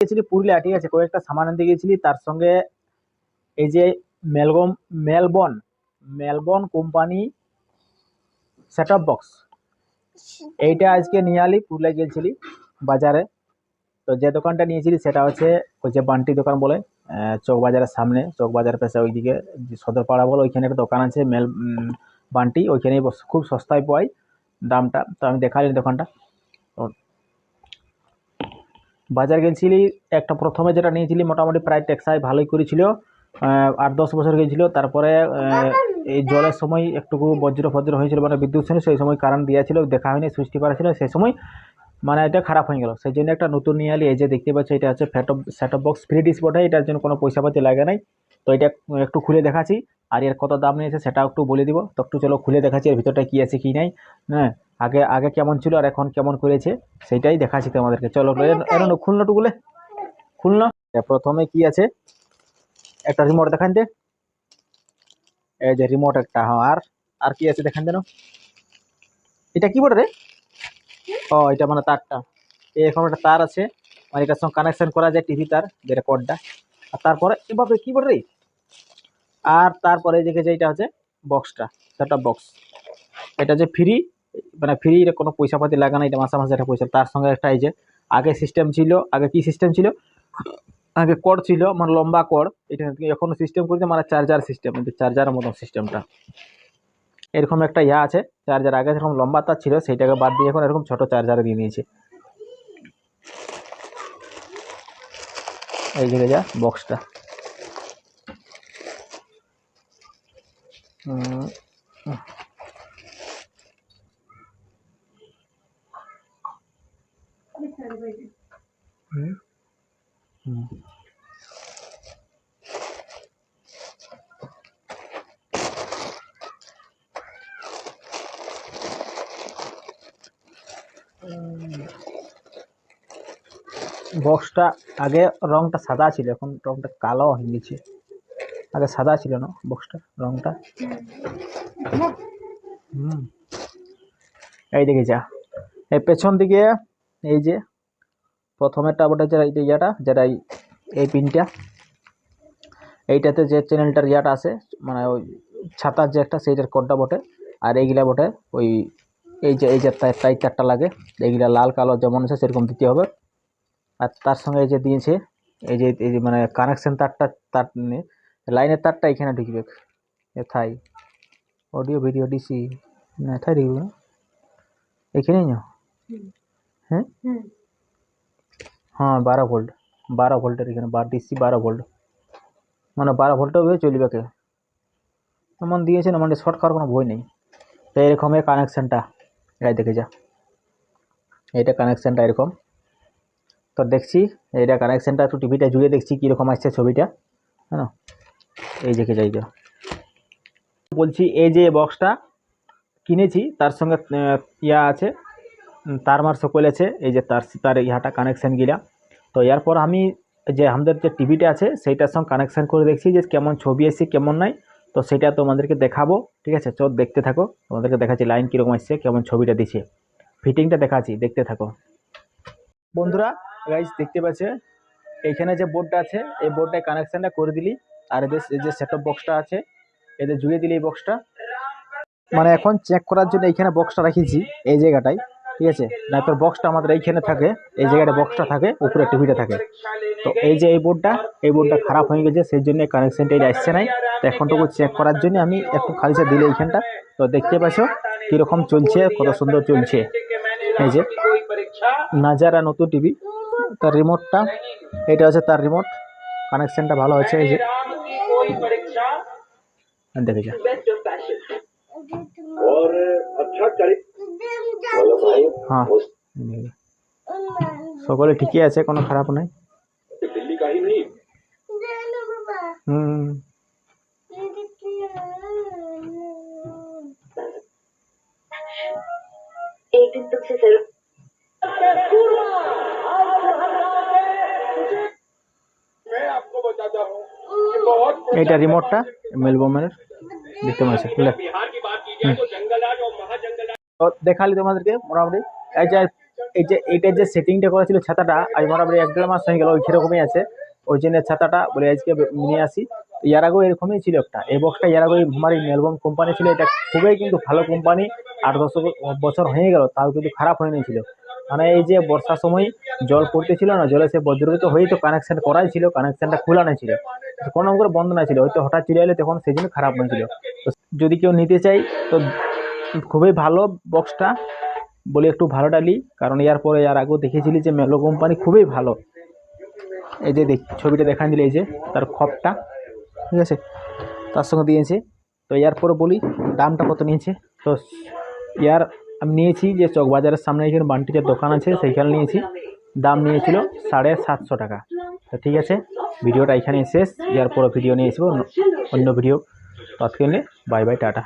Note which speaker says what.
Speaker 1: গেছিলি পুরুলিয়া, ঠিক আছে, কয়েকটা সামান আনতে গেছিলি, তার সঙ্গে এই যে Melbourne Melbourne company set of box, এইটা আজকে নিয়ে আলি। পুরুলিয়া গেছিলি বাজারে, তো যে দোকানটা নিয়েছিলি সেটা হচ্ছে ওই যে বান্টি দোকান বলে, চক বাজারের সামনে, চক বাজার পেছে ওইদিকে সদরপাড়া বলে, ওইখানে একটা দোকান আছে বান্টি, ওইখানে খুব সস্তায় পাই দামটা। তো আমি দেখালি দোকানটা। তো বাজার গেছিলি, একটা প্রথমে যেটা নিয়েছিলি মোটামুটি প্রায় টেকসাই ভালোই করেছিল, 8-10 বছর গেছিল। তারপরে এই জলের সময় একটুকু বজ্র হয়েছিল, মানে বিদ্যুৎ ছিল, সেই সময় কারেন্ট দিয়েছিল, দেখা হয়নি, সুইচ টিপা ছিল, সেই সময় মানে এটা খারাপ হয়ে গেল। সেই জন্য একটা নতুন নিয়ে আলি। এই যে দেখতে পাচ্ছ, এটা হচ্ছে set of box free dish বটে, এটার জন্য কোনো পয়সা পাতি লাগে নাই। তো এটা একটু খুলে দেখাচ্ছি, আর এর কত দাম নিয়েছে সেটাও একটু বলে দিব। তো একটু চলো খুলে দেখাচ্ছি এর ভিতরটা কি আছে কি নাই। হ্যাঁ, আগে আগে কেমন ছিল আর এখন কেমন করেছে সেটাই দেখাচ্ছি তোমাদেরকে। চলো খুলনো টুকুলে খুলনো। প্রথমে কি আছে, একটা রিমোট দেখান দে, এই যে রিমোট একটা। হ্যাঁ, আর কি আছে দেখান দেন। এটা কি বলে রে? ও, এটা মানে তারটা, এরকম একটা তার আছে, মানে এটার সঙ্গে কানেকশন করা যায় টিভি তার, যেটা কর্ডটা। আর তারপরে এভাবে কি বলে রে, আর তারপরে দেখে যে এটা হচ্ছে বক্সটা, সেট অফ বক্স। এটা যে ফ্রি, মানে ফ্রি, কোনো পয়সা পাতি লাগা না, এটা মাসে মাসে একটা পয়সা। তার সঙ্গে একটা এই যে আগে সিস্টেম ছিল, আগে কি সিস্টেম ছিল, আগে কর্ড ছিল মানে লম্বা কর্ড, এটা এখন সিস্টেম করেছে মানে চার্জার সিস্টেম, চার্জারের মতন সিস্টেমটা। এরকম একটা ইয়া আছে চার্জার, আগে যেরকম লম্বা তার ছিল সেইটাকে বাদ দিয়ে এখন এরকম ছোট চার্জার দিয়ে নিয়েছে। এই যে যা বক্সটা, বক্সটা আগে রংটা সাদা ছিল, এখন রংটা কালো হয়ে গেছে। আগে সাদা ছিল না বক্সটা, রংটা। এই দেখে যা, এই পেছন দিকে এই যে প্রথমেরটা বটে, যে ইয়াটা, যেটা এই পিনটা, এইটাতে যে চ্যানেলটার ইয়াটা আছে, মানে ওই ছাতার যে একটা, সেইটার কোডটা বটে। আর এইগুলা বটে ওই এই যে তারটা লাগে, এইগুলা লাল কালো যেমন আছে সেরকম দিতে হবে। আর তার সঙ্গে এই যে দিয়েছে এই যে মানে কানেকশন তার লাইনের তারটা এখানে ঢুকবে, এথাই অডিও ভিডিও ডিসি না, এথাই ঢুকবে না, এখানেই না। হ্যাঁ হ্যাঁ, 12 ভোল্টের এখানে, ডিসি 12 ভোল্ট, মানে 12 ভোল্টও চলবে কে এমন দিয়েছে না, মানে শর্ট খাওয়ার কোনো বই নেই। তো এরকম এই কানেকশানটা, এই দেখে যা, এইটা কানেকশানটা এরকম। তো দেখছি এইটা কানেকশানটা, একটু টিভিটা জুড়ে দেখছি কীরকম আসছে ছবিটা। হ্যাঁ, এই দেখে যাই যা বলছি, এই যে বক্সটা কিনেছি তার সঙ্গে ইয়া আছে, তার মার সকল আছে, এই যে তার ইহাটা কানেকশান গিলা। তো এরপর আমি যে আমাদের যে টিভিটা আছে সেইটার সঙ্গে কানেকশান করে দেখছি যে কেমন ছবি আসছে কেমন নাই। তো সেটা তোমাদেরকে দেখাবো, ঠিক আছে, চল দেখতে থাকো, তোমাদেরকে দেখাচ্ছি লাইন কীরকম আসছে, কেমন ছবিটা দিছে, ফিটিংটা দেখাচ্ছি, দেখতে থাকো বন্ধুরা। গাইজ দেখতে পাচ্ছে এইখানে যে বোর্ডটা আছে, এই বোর্ডটায় কানেকশানটা করে দিলি, আর এদের যে সেট অফ বক্সটা আছে এদের জুড়ে দিলি এই বক্সটা। মানে এখন চেক করার জন্য এইখানে বক্সটা রাখিছি এই জায়গাটায়, ঠিক আছে, না তোর বক্সটা আমাদের এইখানে থাকে, এই জায়গাটা বক্সটা থাকে, উপরে টিভিটা থাকে। তো এই যে এই বোর্ডটা খারাপ হয়ে গেছে, সেই জন্য কানেকশনটা এটা আসছে নাই। তো এখনটুকু চেক করার জন্য আমি একটু খালিসা দিলে এইখানটা। তো দেখতে পাচ্ছ কীরকম চলছে, কত সুন্দর চলছে। এই যে নাজারা নতুন টিভি, তার রিমোটটা, এটা হচ্ছে তার রিমোট, কানেকশনটা ভালো হচ্ছে। এই যে দেখে যা, হ্যাঁ সকলে ঠিকই আছে, কোনো খারাপ নাই। এইটা রিমোটটা মেলবোর্নের, দেখতে পাচ্ছি। তো দেখালি তোমাদেরকে মোটামুটি এই যে এইটার যে সেটিংটা করা ছিল ছাতাটা আজ মোটামুটি 1-1.5 মাস হয়ে গেল, ওই সেরকমই আছে। ওই জন্য ছাতাটা বলে আজকে নিয়ে আসি। এর আগেও এরকমই ছিল একটা, এই বক্সটা এর আগে আমার এই মেলবর্ন কোম্পানি ছিল, এটা খুবই কিন্তু ভালো কোম্পানি। 8-10 বছর হয়ে গেল তাও কিন্তু খারাপ হয়নি ছিল। মানে এই যে বর্ষার সময় জল পড়তেছিল না, জলে সে বজ্রবিত হয়েই তো কানেকশন করাই ছিল, কানেকশনটা খোলা না ছিল, কোনো করে বন্ধ না ছিল, হয়তো হঠাৎ চলে এলে তখন সেই জন্য খারাপ হয়েছিল। তো যদি কেউ নিতে চাই তো খুবই ভালো বক্সটা, বলি একটু ভালোটা নিই, কারণ এর আগেও দেখেছিলি যে মেলো কোম্পানি খুবই ভালো। এই যে ছবিটা দেখান দিলে, এই যে তার খপটা, ঠিক আছে, তার সঙ্গে দিয়েছে। তো এরপরে বলি দামটা কত নিয়েছে। তো আমি নিয়েছি যে চকবাজারের সামনে এখানে বান্টিটার দোকান আছে, সেইখানে নিয়েছি। দাম নিয়েছিল 750 টাকা। তো ঠিক আছে, ভিডিওটা এখানে শেষ। এরপরে ভিডিও নিয়ে আসবো, অন্য ভিডিও। ততক্ষণে বাই বাই, টাটা।